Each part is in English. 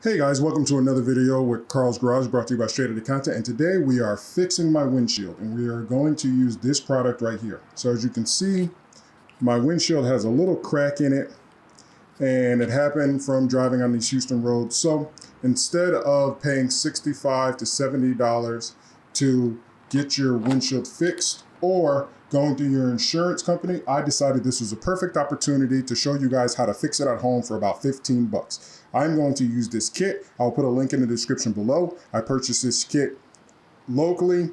Hey guys, welcome to another video with Carl's Garage, brought to you by Straight Outta Content. And today we are fixing my windshield, and we are going to use this product right here. So as you can see, my windshield has a little crack in it, and it happened from driving on these Houston roads. So instead of paying $65 to $70 to get your windshield fixed or going through your insurance company, I decided this was a perfect opportunity to show you guys how to fix it at home for about 15 bucks. I'm going to use this kit. I'll put a link in the description below. I purchased this kit locally,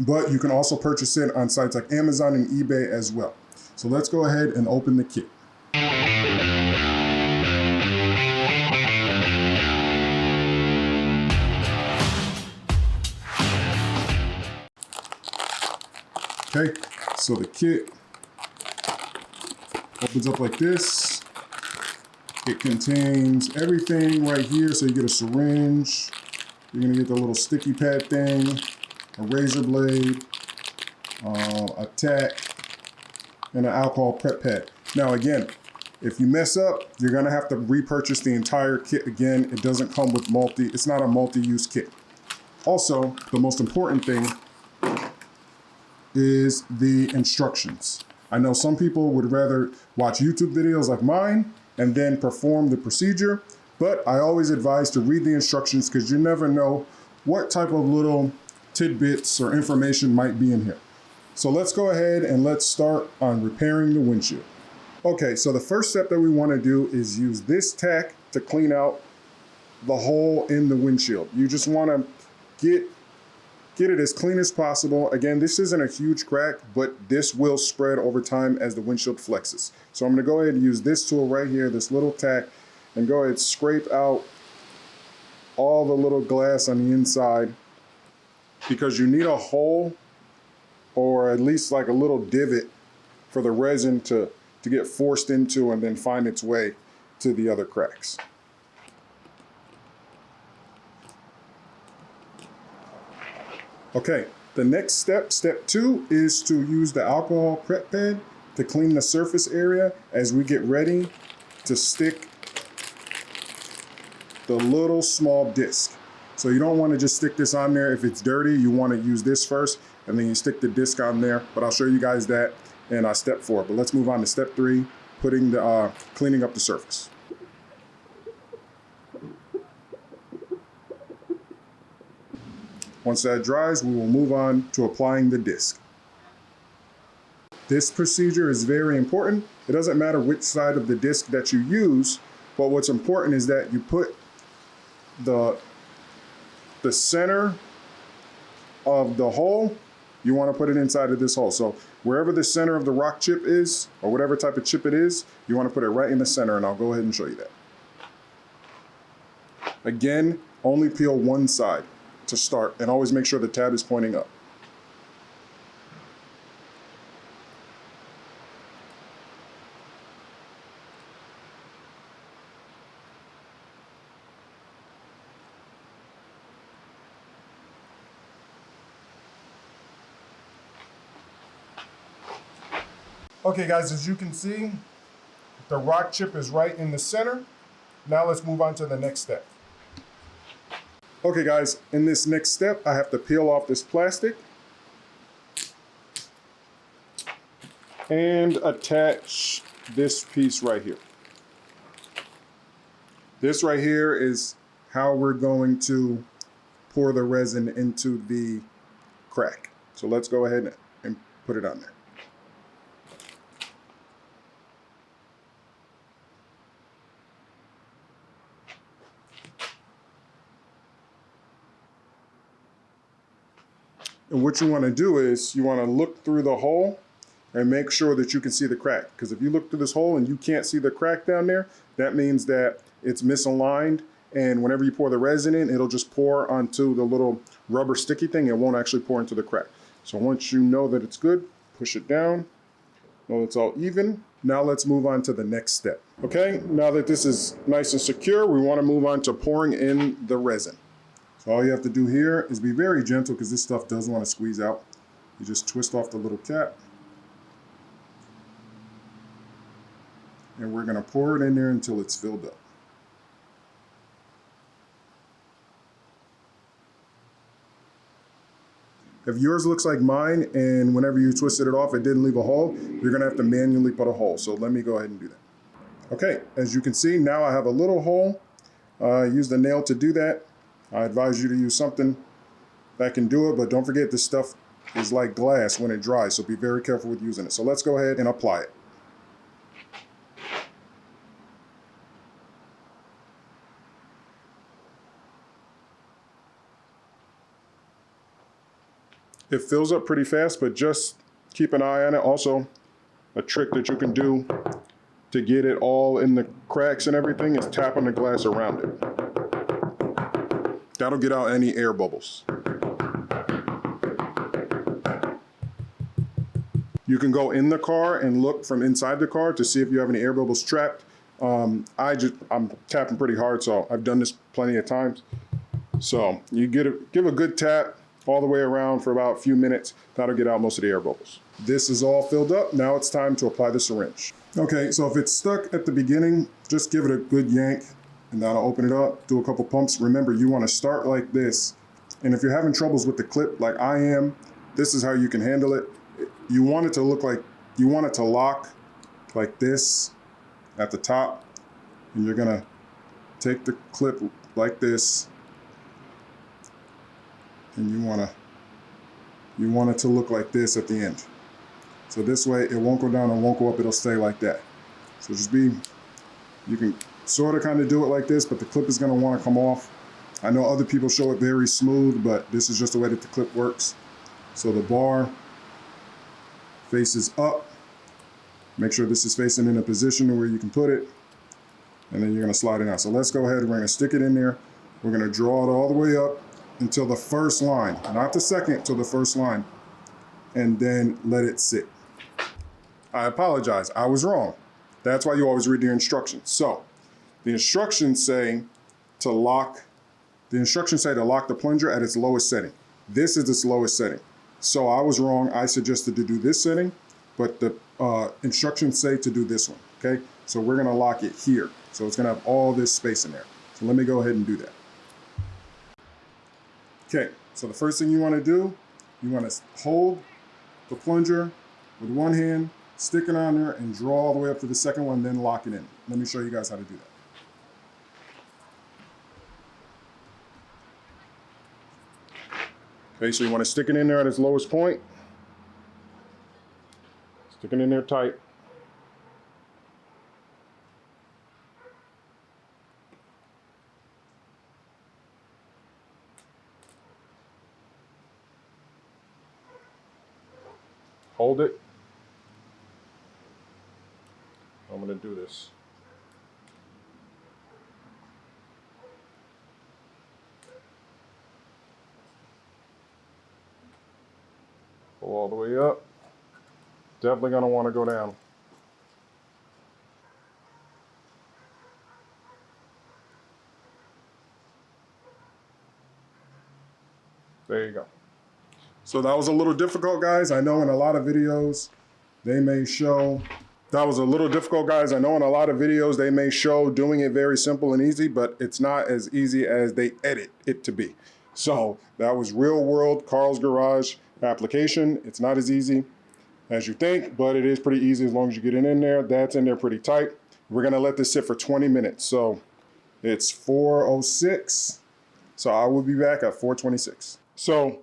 but you can also purchase it on sites like Amazon and eBay as well. So let's go ahead and open the kit. Okay, so the kit opens up like this. It contains everything right here. So you get a syringe, you're gonna get the little sticky pad thing, a razor blade, a tack, and an alcohol prep pad. Now again, if you mess up, you're gonna have to repurchase the entire kit again. It doesn't come with it's not a multi-use kit. Also, the most important thing is the instructions. I know some people would rather watch YouTube videos like mine and then perform the procedure, but I always advise to read the instructions because you never know what type of little tidbits or information might be in here. So let's go ahead and let's start on repairing the windshield. Okay, so the first step that we want to do is use this tack to clean out the hole in the windshield. You just want to get it as clean as possible. Again, this isn't a huge crack, but this will spread over time as the windshield flexes. So I'm gonna go ahead and use this tool right here, this little tack, and go ahead and scrape out all the little glass on the inside, because you need a hole or at least like a little divot for the resin to get forced into and then find its way to the other cracks. Okay, the next step, step 2, is to use the alcohol prep pad to clean the surface area as we get ready to stick the little small disc. So you don't want to just stick this on there if it's dirty. You want to use this first and then you stick the disc on there, but I'll show you guys that in step 4. But let's move on to step 3, cleaning up the surface. Once that dries, we will move on to applying the disc. This procedure is very important. It doesn't matter which side of the disc that you use, but what's important is that you put the center of the hole, you want to put it inside of this hole. So wherever the center of the rock chip is, or whatever type of chip it is, you want to put it right in the center, and I'll go ahead and show you that. Again, only peel one side to start, and always make sure the tab is pointing up. Okay guys, as you can see, the rock chip is right in the center. Now let's move on to the next step. Okay guys, in this next step, I have to peel off this plastic and attach this piece right here. This right here is how we're going to pour the resin into the crack. So let's go ahead and put it on there. And what you want to do is you want to look through the hole and make sure that you can see the crack. Because if you look through this hole and you can't see the crack down there, that means that it's misaligned. And whenever you pour the resin in, it'll just pour onto the little rubber sticky thing. It won't actually pour into the crack. So once you know that it's good, push it down. Know it's all even. Now let's move on to the next step. Okay, now that this is nice and secure, we want to move on to pouring in the resin. So all you have to do here is be very gentle, because this stuff does want to squeeze out. You just twist off the little cap. And we're going to pour it in there until it's filled up. If yours looks like mine and whenever you twisted it off, it didn't leave a hole, you're gonna have to manually put a hole. So let me go ahead and do that. Okay, as you can see, now I have a little hole. Use the nail to do that. I advise you to use something that can do it, but don't forget this stuff is like glass when it dries, so be very careful with using it. So let's go ahead and apply it. It fills up pretty fast, but just keep an eye on it. Also, a trick that you can do to get it all in the cracks and everything is tap on the glass around it. That'll get out any air bubbles. You can go in the car and look from inside the car to see if you have any air bubbles trapped. I'm tapping pretty hard, so I've done this plenty of times. So you give a good tap all the way around for about a few minutes. That'll get out most of the air bubbles. This is all filled up. Now it's time to apply the syringe. Okay, so if it's stuck at the beginning, just give it a good yank and that'll open it up. Do a couple pumps. Remember, you want to start like this. And if you're having troubles with the clip like I am, this is how you can handle it. You want it to look like, you want it to lock like this at the top. And you're gonna take the clip like this. And you want it to look like this at the end. So this way it won't go down and won't go up, it'll stay like that. So just you can sort of kind of do it like this, but the clip is gonna wanna come off. I know other people show it very smooth, but this is just the way that the clip works. So the bar faces up. Make sure this is facing in a position where you can put it, and then you're gonna slide it out. So let's go ahead and we're gonna stick it in there. We're gonna draw it all the way up until the first line, not the second, till the first line, and then let it sit. I apologize, I was wrong. That's why you always read your instructions. So the instructions say to lock the plunger at its lowest setting. This is its lowest setting. So I was wrong, I suggested to do this setting, but the instructions say to do this one, okay? So we're gonna lock it here. So it's gonna have all this space in there. So let me go ahead and do that. Okay, so the first thing you want to do, you want to hold the plunger with one hand, stick it on there, and draw all the way up to the second one, then lock it in. Let me show you guys how to do that. Okay, so you want to stick it in there at its lowest point. Stick it in there tight. Hold it. I'm going to do this. Pull all the way up. Definitely going to want to go down. There you go. So that was a little difficult, guys. I know in a lot of videos they may show, doing it very simple and easy, but it's not as easy as they edit it to be. So that was real world Carl's Garage application. It's not as easy as you think, but it is pretty easy as long as you get it in there. That's in there pretty tight. We're gonna let this sit for 20 minutes. So it's 4:06. So I will be back at 4:26. So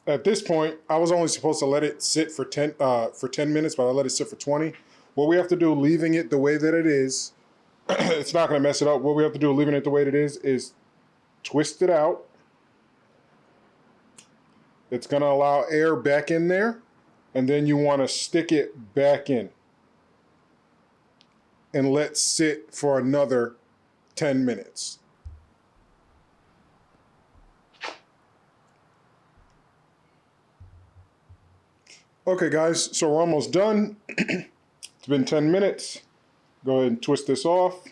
at this point, I was only supposed to let it sit for 10 minutes, but I let it sit for 20. What we have to do, leaving it the way that it is, it's not going to mess it up. What we have to do, leaving it the way it is twist it out. It's going to allow air back in there, and then you want to stick it back in and let sit for another 10 minutes. Okay guys, so we're almost done. It's been 10 minutes. Go ahead and twist this off.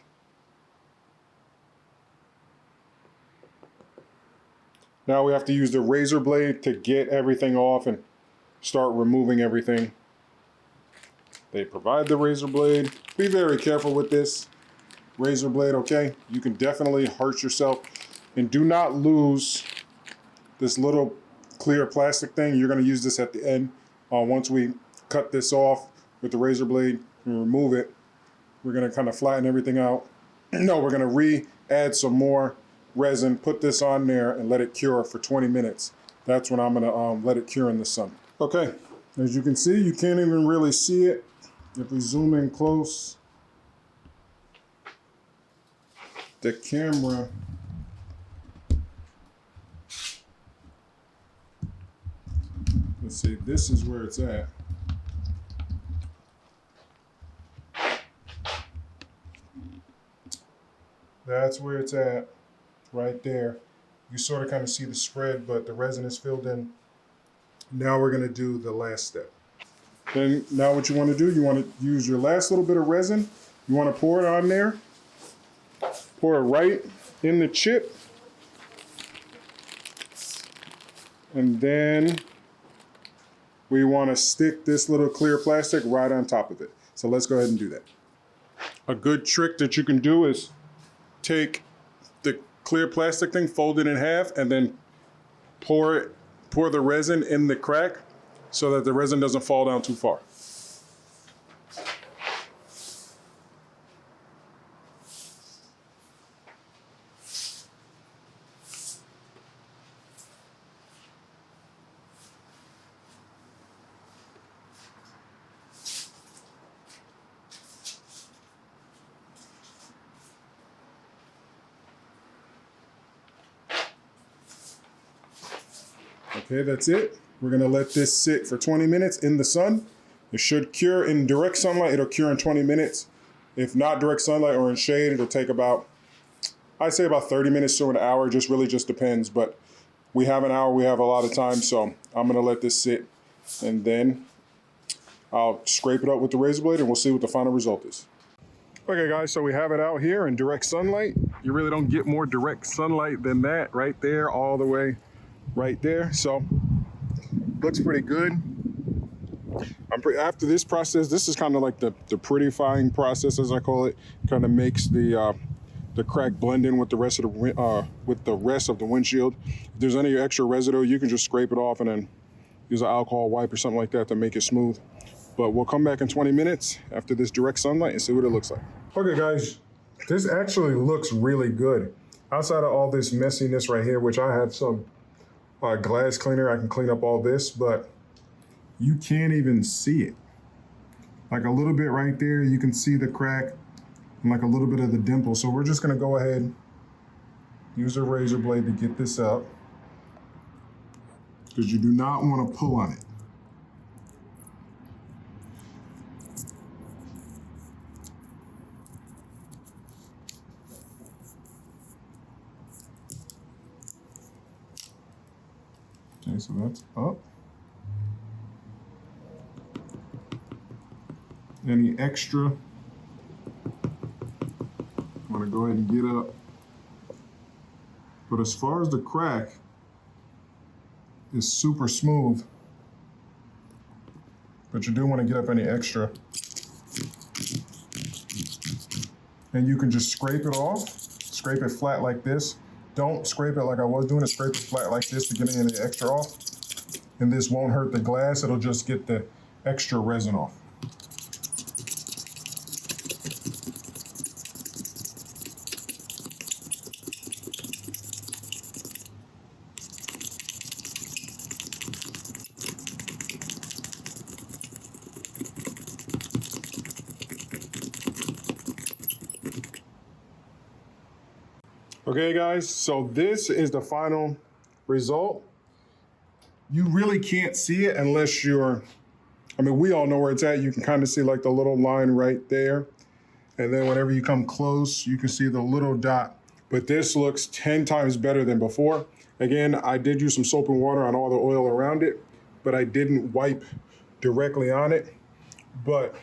Now we have to use the razor blade to get everything off and start removing everything. They provide the razor blade. Be very careful with this razor blade, okay? You can definitely hurt yourself. And do not lose this little clear plastic thing. You're going to use this at the end. Once we cut this off with the razor blade and remove it, we're going to kind of flatten everything out. No, we're going to re-add some more resin, put this on there, and let it cure for 20 minutes. That's when I'm going to let it cure in the sun. Okay, as you can see, you can't even really see it. If we zoom in close, the camera, let's see, this is where it's at. That's where it's at, right there. You sort of kind of see the spread, but the resin is filled in. Now we're going to do the last step. Then now what you want to do, you want to use your last little bit of resin. You want to pour it on there. Pour it right in the chip. And then we want to stick this little clear plastic right on top of it. So let's go ahead and do that. A good trick that you can do is take the clear plastic thing, fold it in half, and then pour the resin in the crack so that the resin doesn't fall down too far. Okay, that's it. We're gonna let this sit for 20 minutes in the sun. It should cure in direct sunlight. It'll cure in 20 minutes. If not direct sunlight or in shade, it'll take about, I'd say about 30 minutes to an hour. It just really just depends. But we have an hour, we have a lot of time. So I'm gonna let this sit and then I'll scrape it up with the razor blade and we'll see what the final result is. Okay guys, so we have it out here in direct sunlight. You really don't get more direct sunlight than that right there, all the way right there. So looks pretty good. After this process, this is kind of like the prettifying process, as I call it. Kind of makes the crack blend in with the rest of the windshield. If there's any extra residue, you can just scrape it off and then use an alcohol wipe or something like that to make it smooth. But we'll come back in 20 minutes after this direct sunlight and see what it looks like. Okay guys, this actually looks really good. Outside of all this messiness right here, which I have some glass cleaner, I can clean up all this, but you can't even see it. Like a little bit right there, you can see the crack and like a little bit of the dimple. So we're just gonna go ahead, use a razor blade to get this out, because you do not want to pull on it. Okay, so that's up. Any extra, I'm gonna go ahead and get up. But as far as the crack, it's super smooth. But you do want to get up any extra. And you can just scrape it off, scrape it flat like this. Don't scrape it like I was doing it, scrape it flat like this to get any extra off. And this won't hurt the glass, it'll just get the extra resin off. Okay guys, so this is the final result. You really can't see it unless you're, we all know where it's at. You can kind of see like the little line right there. And then whenever you come close, you can see the little dot. But this looks 10 times better than before. Again, I did use some soap and water on all the oil around it, but I didn't wipe directly on it. But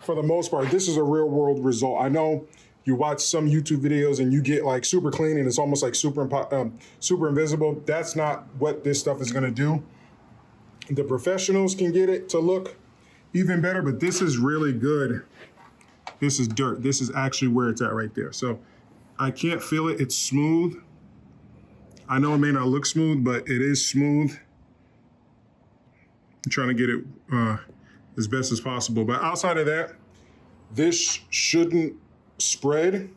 for the most part, this is a real world result. I know you watch some YouTube videos and you get like super clean and it's almost like super invisible. That's not what this stuff is gonna do. The professionals can get it to look even better, but this is really good. This is dirt. This is actually where it's at right there. So I can't feel it, it's smooth. I know it may not look smooth, but it is smooth. I'm trying to get it as best as possible. But outside of that, this shouldn't spread,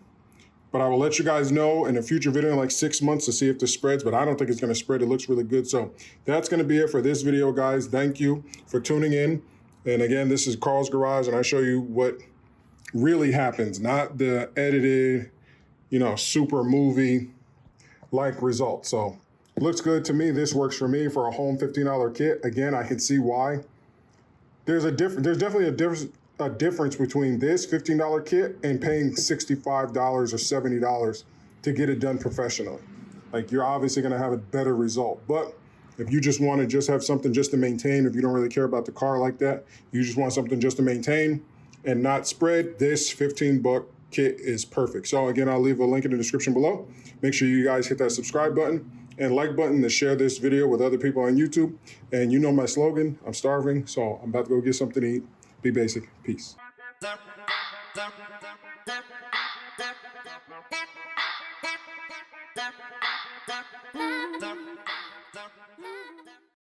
but I will let you guys know in a future video in like 6 months to see if this spreads, but I don't think it's gonna spread. It looks really good. So that's gonna be it for this video, guys. Thank you for tuning in. And again, this is Carl's Garage, and I show you what really happens, not the edited, super movie-like result. So looks good to me. This works for me for a home $15 kit. Again, I can see why. There's definitely a difference between this $15 kit and paying $65 or $70 to get it done professionally. Like, you're obviously gonna have a better result. But if you just wanna have something just to maintain, if you don't really care about the car like that, you just want something just to maintain and not spread, this $15 kit is perfect. So again, I'll leave a link in the description below. Make sure you guys hit that subscribe button and like button to share this video with other people on YouTube. And you know my slogan, I'm starving, so I'm about to go get something to eat. Be basic. Peace.